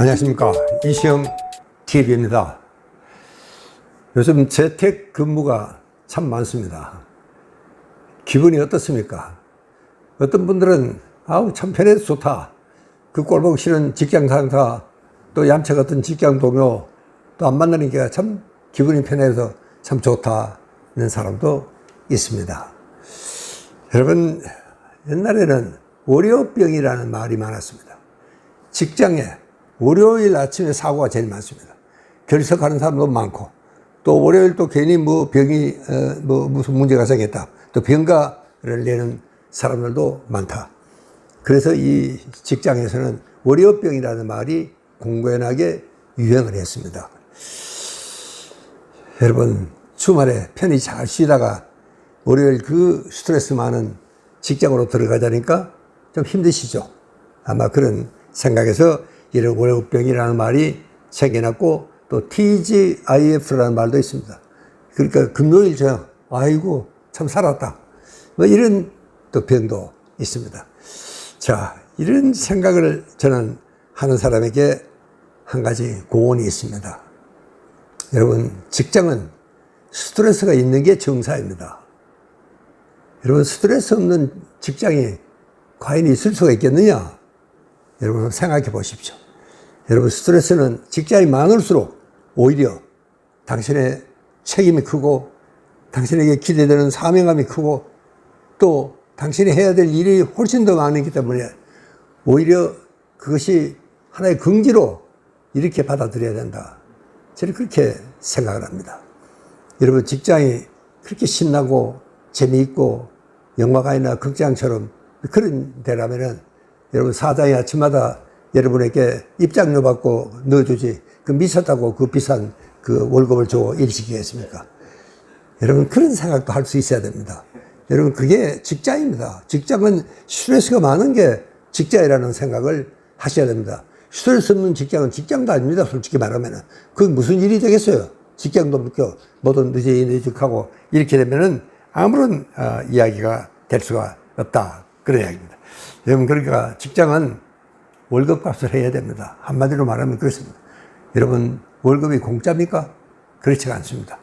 안녕하십니까, 이시영 TV입니다. 요즘 재택근무가 참 많습니다. 기분이 어떻습니까? 어떤 분들은 아우 참 편해서 좋다, 그 꼴보기 싫은 직장 상사, 또 얌체 같은 직장 동료 또 안 만나니까 참 기분이 편해서 참 좋다는 사람도 있습니다. 여러분, 옛날에는 월요병이라는 말이 많았습니다. 직장에 월요일 아침에 사고가 제일 많습니다. 결석하는 사람도 많고, 또 월요일 또 괜히 뭐 병이 무슨 문제가 생겼다, 또 병가를 내는 사람들도 많다. 그래서 이 직장에서는 월요병이라는 말이 공공연하게 유행을 했습니다. 여러분, 주말에 편히 잘 쉬다가 월요일 그 스트레스 많은 직장으로 들어가자니까 좀 힘드시죠? 아마 그런 생각에서 이런 월요병이라는 말이 생겨났고, 또 TGIF라는 말도 있습니다. 그러니까 금요일 저녁, 아이고 참 살았다, 뭐 이런 또 병도 있습니다. 자, 이런 생각을 저는 하는 사람에게 한 가지 고언이 있습니다. 여러분, 직장은 스트레스가 있는 게 정사입니다. 여러분, 스트레스 없는 직장이 과연 있을 수가 있겠느냐? 여러분, 생각해 보십시오. 여러분, 스트레스는 직장이 많을수록 오히려 당신의 책임이 크고, 당신에게 기대되는 사명감이 크고, 또 당신이 해야 될 일이 훨씬 더 많기 때문에 오히려 그것이 하나의 긍지로 이렇게 받아들여야 된다, 저는 그렇게 생각을 합니다. 여러분, 직장이 그렇게 신나고 재미있고 영화관이나 극장처럼 그런 데라면은 여러분, 사장이 아침마다 여러분에게 입장료 받고 넣어주지, 그 미쳤다고 그 비싼 그 월급을 줘 일시키겠습니까? 여러분, 그런 생각도 할 수 있어야 됩니다. 여러분, 그게 직장입니다. 직장은 스트레스가 많은 게 직장이라는 생각을 하셔야 됩니다. 스트레스 없는 직장은 직장도 아닙니다. 솔직히 말하면은. 그게 무슨 일이 되겠어요? 직장도 없고, 뭐든 늦직하고, 이렇게 되면은 아무런 이야기가 될 수가 없다, 그런 이야기입니다. 여러분, 그러니까 직장은 월급값을 해야 됩니다. 한마디로 말하면 그렇습니다. 여러분, 월급이 공짜입니까? 그렇지가 않습니다.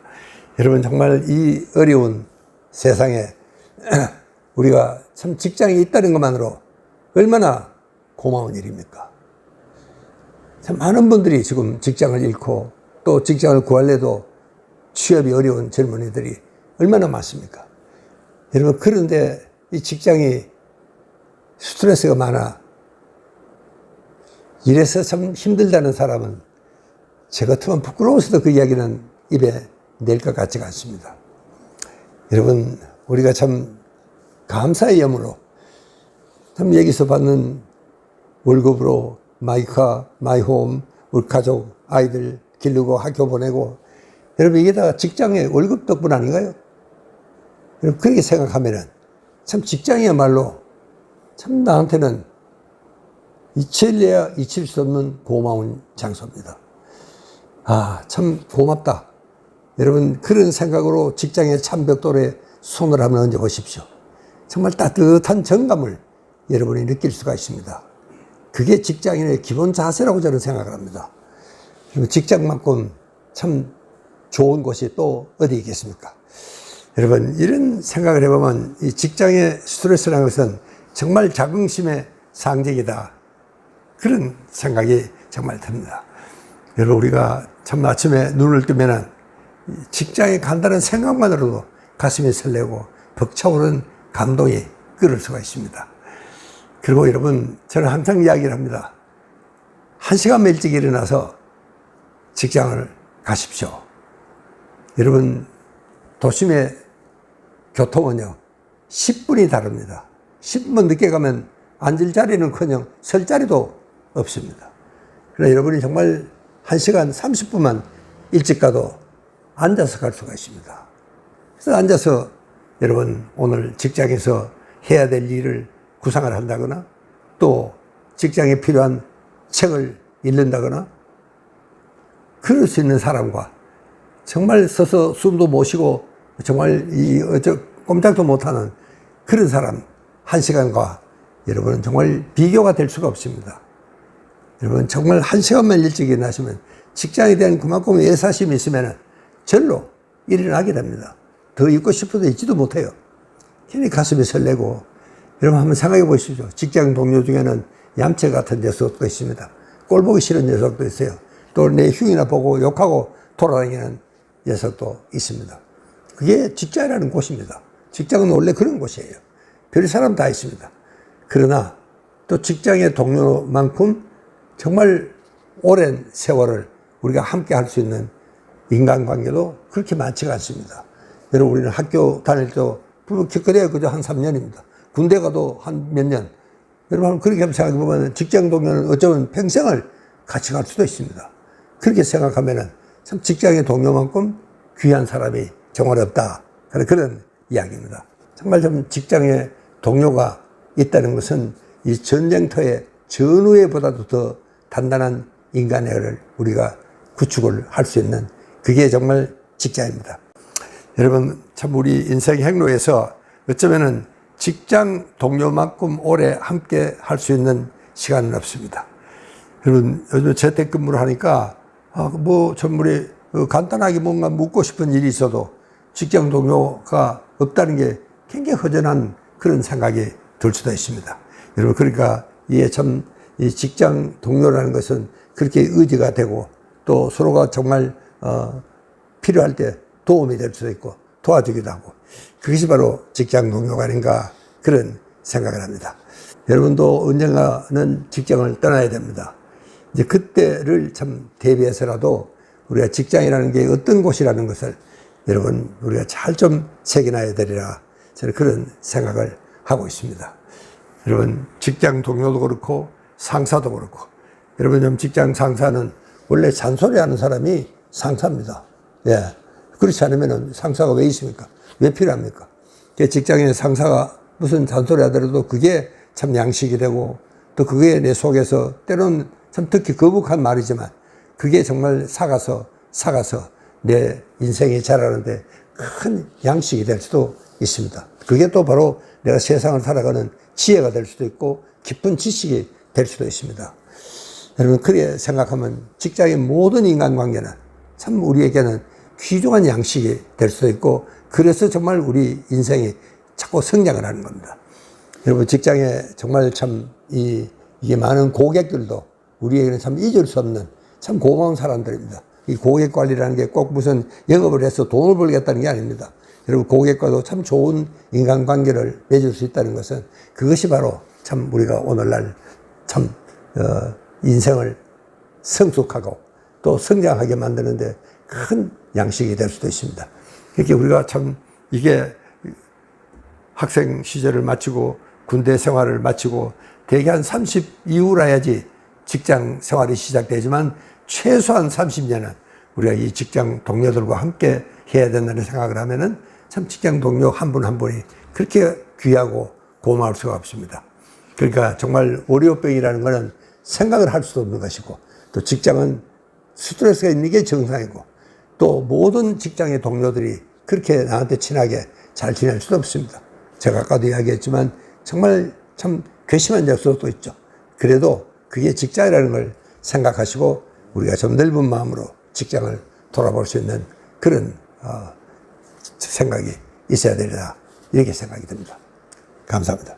여러분, 정말 이 어려운 세상에 우리가 참 직장이 있다는 것만으로 얼마나 고마운 일입니까? 참 많은 분들이 지금 직장을 잃고, 또 직장을 구할래도 취업이 어려운 젊은이들이 얼마나 많습니까? 여러분, 그런데 이 직장이 스트레스가 많아 이래서 참 힘들다는 사람은 제 같으면 부끄러워서도 그 이야기는 입에 낼 것 같지가 않습니다. 여러분, 우리가 참 감사의 염으로 참 여기서 받는 월급으로 마이카, 마이홈, 우리 가족, 아이들 기르고 학교 보내고, 여러분, 이게 다 직장의 월급 덕분 아닌가요? 여러분, 그렇게 생각하면은 참 직장이야말로 참 나한테는 잊힐래야 잊힐 수 없는 고마운 장소입니다. 아, 참 고맙다. 여러분, 그런 생각으로 직장의 참벽돌에 손을 한번 얹어 보십시오. 정말 따뜻한 정감을 여러분이 느낄 수가 있습니다. 그게 직장인의 기본 자세라고 저는 생각을 합니다. 그리고 직장만큼 참 좋은 곳이 또 어디 있겠습니까? 여러분, 이런 생각을 해보면 이 직장의 스트레스라는 것은 정말 자긍심의 상징이다, 그런 생각이 정말 듭니다. 여러분, 우리가 참 아침에 눈을 뜨면은 직장에 간다는 생각만으로도 가슴이 설레고 벅차오르는 감동이 끓을 수가 있습니다. 그리고 여러분, 저는 항상 이야기를 합니다. 1시간 일찍 일어나서 직장을 가십시오. 여러분, 도심의 교통은요 10분이 다릅니다. 10분 늦게 가면 앉을 자리는커녕 설 자리도 없습니다. 그러나 여러분이 정말 1시간 30분만 일찍 가도 앉아서 갈 수가 있습니다. 그래서 앉아서 여러분, 오늘 직장에서 해야 될 일을 구상을 한다거나, 또 직장에 필요한 책을 읽는다거나, 그럴 수 있는 사람과 정말 서서 숨도 못 쉬고 정말 꼼짝도 못하는 그런 사람 1시간과 여러분은 정말 비교가 될 수가 없습니다. 여러분 정말 한 시간만 일찍 일어나시면 직장에 대한 그만큼 애사심이 있으면 절로 일어나게 됩니다. 더 있고 싶어도 있지도 못해요. 괜히 가슴이 설레고. 여러분 한번 생각해 보십시오. 직장 동료 중에는 얌체 같은 녀석도 있습니다. 꼴 보기 싫은 녀석도 있어요. 또 내 흉이나 보고 욕하고 돌아다니는 녀석도 있습니다. 그게 직장이라는 곳입니다. 직장은 원래 그런 곳이에요. 별 사람 다 있습니다. 그러나 또 직장의 동료만큼 정말 오랜 세월을 우리가 함께 할 수 있는 인간관계도 그렇게 많지가 않습니다. 여러분 우리는 학교 다닐 때 그래야 그저 한 3년입니다. 군대 가도 한 몇 년. 여러분 그렇게 한번 생각해 보면 직장 동료는 어쩌면 평생을 같이 갈 수도 있습니다. 그렇게 생각하면은 참 직장의 동료만큼 귀한 사람이 정말 없다. 그런 이야기입니다. 정말 좀 직장의 동료가 있다는 것은 이 전쟁터의 전후에보다도 더 단단한 인간애를 우리가 구축을 할 수 있는 그게 정말 직장입니다. 여러분 참 우리 인생 행로에서 어쩌면은 직장 동료만큼 오래 함께 할 수 있는 시간은 없습니다. 여러분 요즘 재택근무를 하니까 전물에 간단하게 뭔가 묻고 싶은 일이 있어도 직장 동료가 없다는 게 굉장히 허전한 그런 생각이 들 수도 있습니다. 여러분 그러니까 이게 참 이 직장 동료라는 것은 그렇게 의지가 되고 또 서로가 정말 필요할 때 도움이 될 수도 있고 도와주기도 하고 그것이 바로 직장 동료가 아닌가 그런 생각을 합니다. 여러분도 언젠가는 직장을 떠나야 됩니다. 이제 그때를 참 대비해서라도 우리가 직장이라는 게 어떤 곳이라는 것을 여러분 우리가 잘 좀 새겨놔야 되리라 저는 그런 생각을 하고 있습니다. 여러분 직장 동료도 그렇고 상사도 그렇고 여러분 좀 직장 상사는 원래 잔소리하는 사람이 상사입니다. 예, 그렇지 않으면 상사가 왜 있습니까? 왜 필요합니까? 직장의 상사가 무슨 잔소리 하더라도 그게 참 양식이 되고 또 그게 내 속에서 때로는 참 특히 거북한 말이지만 그게 정말 사가서 내 인생이 자라는데 큰 양식이 될 수도 있습니다. 그게 또 바로 내가 세상을 살아가는 지혜가 될 수도 있고 깊은 지식이 될 수도 있습니다. 여러분 그렇게 생각하면 직장의 모든 인간관계는 참 우리에게는 귀중한 양식이 될 수도 있고 그래서 정말 우리 인생이 자꾸 성장을 하는 겁니다. 여러분 직장에 정말 참 이게 많은 고객들도 우리에게는 참 잊을 수 없는 참 고마운 사람들입니다. 이 고객 관리라는 게 꼭 무슨 영업을 해서 돈을 벌겠다는 게 아닙니다. 여러분 고객과도 참 좋은 인간관계를 맺을 수 있다는 것은 그것이 바로 참 우리가 오늘날 참 인생을 성숙하고 또 성장하게 만드는데 큰 양식이 될 수도 있습니다. 그렇게 우리가 참 이게 학생 시절을 마치고 군대 생활을 마치고 대개 한 30 이후라야지 직장 생활이 시작되지만 최소한 30년은 우리가 이 직장 동료들과 함께 해야 된다는 생각을 하면은 참 직장 동료 한 분 한 분이 그렇게 귀하고 고마울 수가 없습니다. 그러니까 정말 월요병이라는 것은 생각을 할 수도 없는 것이고 또 직장은 스트레스가 있는 게 정상이고 또 모든 직장의 동료들이 그렇게 나한테 친하게 잘 지낼 수도 없습니다. 제가 아까도 이야기했지만 정말 참 괘씸한 녀석도 있죠. 그래도 그게 직장이라는 걸 생각하시고 우리가 좀 넓은 마음으로 직장을 돌아볼 수 있는 그런 생각이 있어야 되리라 이렇게 생각이 듭니다. 감사합니다.